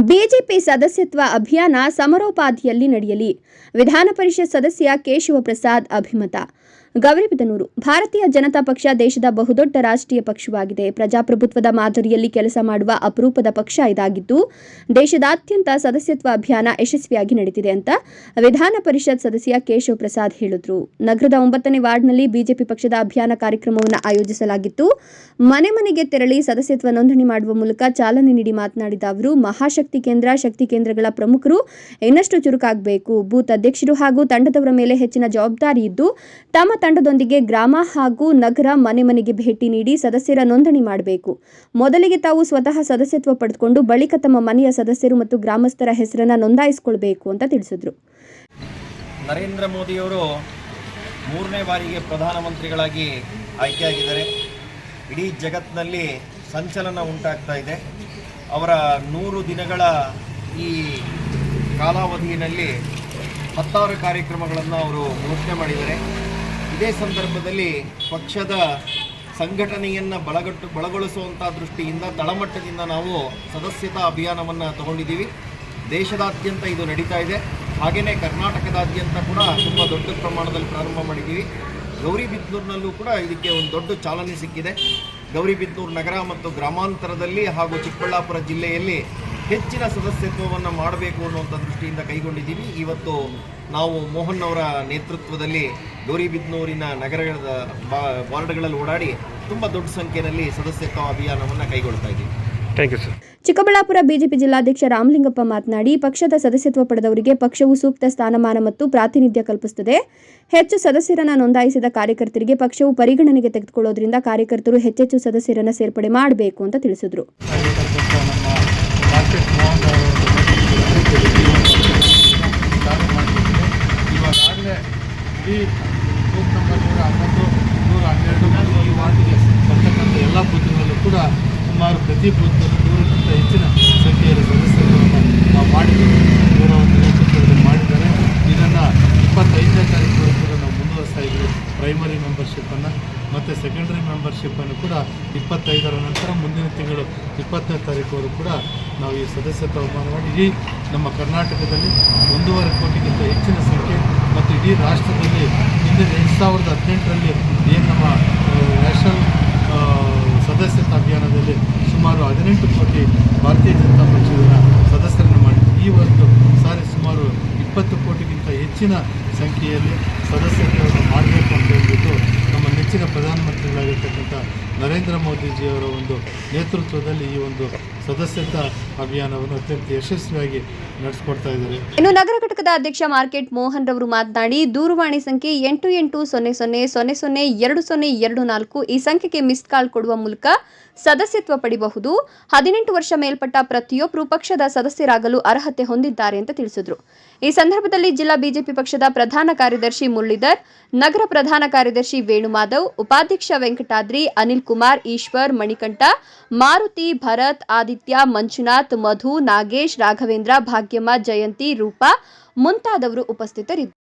BJP ಸದಸ್ಯತ್ವ ಅಭಿಯಾನ ಸಮರೋಪಾದಿಯಲ್ಲಿ ನಡೆಯಲಿ. ವಿಧಾನ ಪರಿಷತ್ ಸದಸ್ಯ ಕೇಶವ ಪ್ರಸಾದ್ ಅಭಿಮತ. ಗೌರಿಬಿದನೂರು. ಭಾರತೀಯ ಜನತಾ ಪಕ್ಷ ದೇಶದ ಬಹುದೊಡ್ಡ ರಾಷ್ಟ್ರೀಯ ಪಕ್ಷವಾಗಿದೆ. ಪ್ರಜಾಪ್ರಭುತ್ವದ ಮಾದರಿಯಲ್ಲಿ ಕೆಲಸ ಮಾಡುವ ಅಪರೂಪದ ಪಕ್ಷ ಇದಾಗಿದ್ದು, ದೇಶದಾದ್ಯಂತ ಸದಸ್ಯತ್ವ ಅಭಿಯಾನ ಯಶಸ್ವಿಯಾಗಿ ನಡೆದಿದೆ ಅಂತ ವಿಧಾನ ಪರಿಷತ್ ಸದಸ್ಯ ಕೇಶವ ಪ್ರಸಾದ್ ಹೇಳಿದರು. ನಗರದ 9ನೇ ವಾರ್ಡ್ನಲ್ಲಿ ಬಿಜೆಪಿ ಪಕ್ಷದ ಅಭಿಯಾನ ಕಾರ್ಯಕ್ರಮವನ್ನು ಆಯೋಜಿಸಲಾಗಿತ್ತು. ಮನೆ ಮನೆಗೆ ತೆರಳಿ ಸದಸ್ಯತ್ವ ನೋಂದಣಿ ಮಾಡುವ ಮೂಲಕ ಚಾಲನೆ ನೀಡಿ ಮಾತನಾಡಿದ ಅವರು, ಮಹಾಶಕ್ತಿ ಕೇಂದ್ರ, ಶಕ್ತಿ ಕೇಂದ್ರಗಳ ಪ್ರಮುಖರು ಇನ್ನಷ್ಟು ಚುರುಕಾಗಬೇಕು. ಬೂತ್ ಅಧ್ಯಕ್ಷರು ಹಾಗೂ ತಂಡದವರ ಮೇಲೆ ಹೆಚ್ಚಿನ ಜವಾಬ್ದಾರಿ ಇದ್ದು, ತಮ್ಮ ತಂಡದೊಂದಿಗೆ ಗ್ರಾಮ ಹಾಗೂ ನಗರ ಮನೆ ಮನೆಗೆ ಭೇಟಿ ನೀಡಿ ಸದಸ್ಯರ ನೋಂದಣಿ ಮಾಡಬೇಕು. ಮೊದಲಿಗೆ ತಾವು ಸ್ವತಃ ಸದಸ್ಯತ್ವ ಪಡೆದುಕೊಂಡು ಬಳಿಕ ತಮ್ಮ ಮನೆಯ ಸದಸ್ಯರು ಮತ್ತು ಗ್ರಾಮಸ್ಥರ ಹೆಸರನ್ನು ನೋಂದಾಯಿಸಿಕೊಳ್ಳಬೇಕು ಅಂತ ತಿಳಿಸಿದರು. ನರೇಂದ್ರ ಮೋದಿಯವರು 3ನೇ ಬಾರಿಗೆ ಪ್ರಧಾನಮಂತ್ರಿಗಳಾಗಿ ಆಯ್ಕೆಯಾಗಿದ್ದಾರೆ. ಇಡೀ ಜಗತ್ತಿನಲ್ಲಿ ಸಂಚಲನ ಉಂಟಾಗ್ತಾ ಇದೆ. ಅವರ 100 ದಿನಗಳ ಈ ಕಾಲಾವಧಿಯಲ್ಲಿ 16 ಕಾರ್ಯಕ್ರಮಗಳನ್ನು ಅವರು ಘೋಷಣೆ ಮಾಡಿದ್ದಾರೆ. ಇದೇ ಸಂದರ್ಭದಲ್ಲಿ ಪಕ್ಷದ ಸಂಘಟನೆಯನ್ನು ಬಲಗೊಳಿಸುವಂಥ ದೃಷ್ಟಿಯಿಂದ ತಳಮಟ್ಟದಿಂದ ನಾವು ಸದಸ್ಯತಾ ಅಭಿಯಾನವನ್ನು ತಗೊಂಡಿದ್ದೀವಿ. ದೇಶದಾದ್ಯಂತ ಇದು ನಡೀತಾ ಇದೆ. ಹಾಗೆಯೇ ಕರ್ನಾಟಕದಾದ್ಯಂತ ಕೂಡ ತುಂಬ ದೊಡ್ಡ ಪ್ರಮಾಣದಲ್ಲಿ ಪ್ರಾರಂಭ ಮಾಡಿದ್ದೀವಿ. ಗೌರಿಬಿದನೂರಿನಲ್ಲೂ ಕೂಡ ಇದಕ್ಕೆ ಒಂದು ದೊಡ್ಡ ಚಾಲನೆ ಸಿಕ್ಕಿದೆ. ಗೌರಿಬಿದನೂರು ನಗರ ಮತ್ತು ಗ್ರಾಮಾಂತರದಲ್ಲಿ ಹಾಗೂ ಚಿಕ್ಕಬಳ್ಳಾಪುರ ಜಿಲ್ಲೆಯಲ್ಲಿ ಹೆಚ್ಚಿನ ಸದಸ್ಯತ್ವವನ್ನು ಮಾಡಬೇಕು ಅನ್ನುವಂಥ ದೃಷ್ಟಿಯಿಂದ ಕೈಗೊಂಡಿದ್ದೀವಿ. ಇವತ್ತು ನಾವು ಮೋಹನ್ ಅವರ ನೇತೃತ್ವದಲ್ಲಿ ಗೌರಿಬಿದನೂರಿನ ನಗರದ ವಾರ್ಡ್ಗಳಲ್ಲಿ ಓಡಾಡಿ ತುಂಬ ದೊಡ್ಡ ಸಂಖ್ಯೆಯಲ್ಲಿ ಸದಸ್ಯತ್ವ ಅಭಿಯಾನವನ್ನು ಕೈಗೊಳ್ತಾ ಇದ್ದೀವಿ. Thank you sir. Chikkaballapur BJP ಜಿಲ್ಲಾಧ್ಯಕ್ಷ ರಾಮಲಿಂಗಪ್ಪ ಮಾತನಾಡಿ, ಪಕ್ಷದ ಸದಸ್ಯತ್ವ ಪಡೆದವರಿಗೆ ಪಕ್ಷವು ಸೂಕ್ತ ಸ್ಥಾನಮಾನ ಮತ್ತು ಪ್ರಾತಿನಿಧ್ಯ ಕಲ್ಪಿಸುತ್ತದೆ. ಹೆಚ್ಚು ಸದಸ್ಯರನ್ನು ನೋಂದಾಯಿಸಿದ ಕಾರ್ಯಕರ್ತರಿಗೆ ಪಕ್ಷವು ಪರಿಗಣನೆಗೆ ತೆಗೆದುಕೊಳ್ಳೋದ್ರಿಂದ ಕಾರ್ಯಕರ್ತರು ಹೆಚ್ಚೆಚ್ಚು ಸದಸ್ಯರನ್ನು ಸೇರ್ಪಡೆ ಮಾಡಬೇಕು ಅಂತ ತಿಳಿಸಿದರು. ಇವಾಗಲೇ ಈ ಬೂತ್ ನಂಬರ್ 111, 112 ಈ ವಾರ್ಡ್ಗೆ ಬರ್ತಕ್ಕಂಥ ಎಲ್ಲ ಬೂತ್ಗಳಲ್ಲೂ ಕೂಡ ಸುಮಾರು ಪ್ರತಿ ಬೂತ್ನಲ್ಲೂ 100ಕ್ಕಿಂತ ಹೆಚ್ಚಿನ ಸಂಖ್ಯೆಯಲ್ಲಿ ಸದಸ್ಯರನ್ನು ನಾವು ಮಾಡಿದ್ದೀವಿ. ಗೌರವದ ನೇತೃತ್ವದಲ್ಲಿ ಮಾಡಿದ್ದಾರೆ. ಇದನ್ನು 25ನೇ ತಾರೀಕು ಕೂಡ ನಾವು ಮುಂದುವರಿಸ್ತಾ ಇದ್ದೀವಿ. ಪ್ರೈಮರಿ ಮೆಂಬರ್ಶಿಪ್ಪನ್ನು ಮತ್ತು ಸೆಕೆಂಡರಿ ಮೆಂಬರ್ಶಿಪ್ಪನ್ನು ಕೂಡ 25ರ ನಂತರ ಮುಂದಿನ ತಿಂಗಳು 20ನೇ ತಾರೀಕುವರೆಗೂ ಕೂಡ ನಾವು ಈ ಸದಸ್ಯತ್ವ ಅಭಿಯಾನ ಮಾಡಿ ಇಡೀ ನಮ್ಮ ಕರ್ನಾಟಕದಲ್ಲಿ 1.5 ಕೋಟಿಗಿಂತ ಹೆಚ್ಚಿನ ಸಂಖ್ಯೆ ಮತ್ತು ಇಡೀ ರಾಷ್ಟ್ರದಲ್ಲಿ ಹಿಂದಿನ 2018ರಲ್ಲಿ ಏನು ನಮ್ಮ ನ್ಯಾಷನಲ್ ಸದಸ್ಯತ್ವ ಅಭಿಯಾನದಲ್ಲಿ ಸುಮಾರು 18 ಕೋಟಿ ಭಾರತೀಯ ಜನತಾ ಪಕ್ಷದ ಸದಸ್ಯರನ್ನು ಮಾಡಿದ್ವಿ. ಈ ಒಂದು ಸಾರಿ ಸುಮಾರು 20 ಕೋಟಿಗಿಂತ ಹೆಚ್ಚಿನ ಸಂಖ್ಯೆಯಲ್ಲಿ ಸದಸ್ಯತ್ವವನ್ನು ಮಾಡಬೇಕು ಅಂತ ಹೇಳ್ಬಿಟ್ಟು ನಮ್ಮ ನೆಚ್ಚಿನ ಪ್ರಧಾನಮಂತ್ರಿಗಳಾಗಿರ್ತಕ್ಕಂಥ ನರೇಂದ್ರ ಮೋದಿಜಿಯವರ ಒಂದು ನೇತೃತ್ವದಲ್ಲಿ ಈ ಒಂದು ಸದಸ್ಯತ್ವ ಅಭಿಯಾನವನ್ನು ಅತ್ಯಂತ ಯಶಸ್ವಿಯಾಗಿ ನಡೆಸಿಕೊಡ್ತಾ ಇದ್ದಾರೆ. ಇನ್ನು ನಗರ ಘಟಕದ ಅಧ್ಯಕ್ಷ ಮಾರ್ಕೆಟ್ ಮೋಹನ್ ರವರು ಮಾತನಾಡಿ, ದೂರವಾಣಿ ಸಂಖ್ಯೆ 8800002024 ಈ ಸಂಖ್ಯೆಗೆ ಮಿಸ್ ಕಾಲ್ ಕೊಡುವ ಮೂಲಕ ಸದಸ್ಯತ್ವ ಪಡೆಯಬಹುದು. 18 ವರ್ಷ ಮೇಲ್ಪಟ್ಟ ಪ್ರತಿಯೊಬ್ಬರು ಪಕ್ಷದ ಸದಸ್ಯರಾಗಲು ಅರ್ಹತೆ ಹೊಂದಿದ್ದಾರೆ ಅಂತ ತಿಳಿಸಿದರು. ಈ ಸಂದರ್ಭದಲ್ಲಿ ಜಿಲ್ಲಾ ಬಿಜೆಪಿ ಪಕ್ಷದ ಪ್ರಧಾನ ಕಾರ್ಯದರ್ಶಿ ಮುರಳೀಧರ್, ನಗರ ಪ್ರಧಾನ ಕಾರ್ಯದರ್ಶಿ ವೇಣುಮಾಧವ್, ಉಪಾಧ್ಯಕ್ಷ ವೆಂಕಟಾದ್ರಿ, ಅನಿಲ್ ಕುಮಾರ್, ಈಶ್ವರ್, ಮಣಿಕಂಠ, ಮಾರುತಿ, ಭರತ್, ಆದಿತ್ಯ, ಮಂಜುನಾಥ್, ಮಧು, ನಾಗೇಶ್, ರಾಘವೇಂದ್ರ, ಭಾಗ್ಯಮ್ಮ, ಜಯಂತಿ, ರೂಪಾ ಮುಂತಾದವರು ಉಪಸ್ಥಿತರಿದ್ದರು.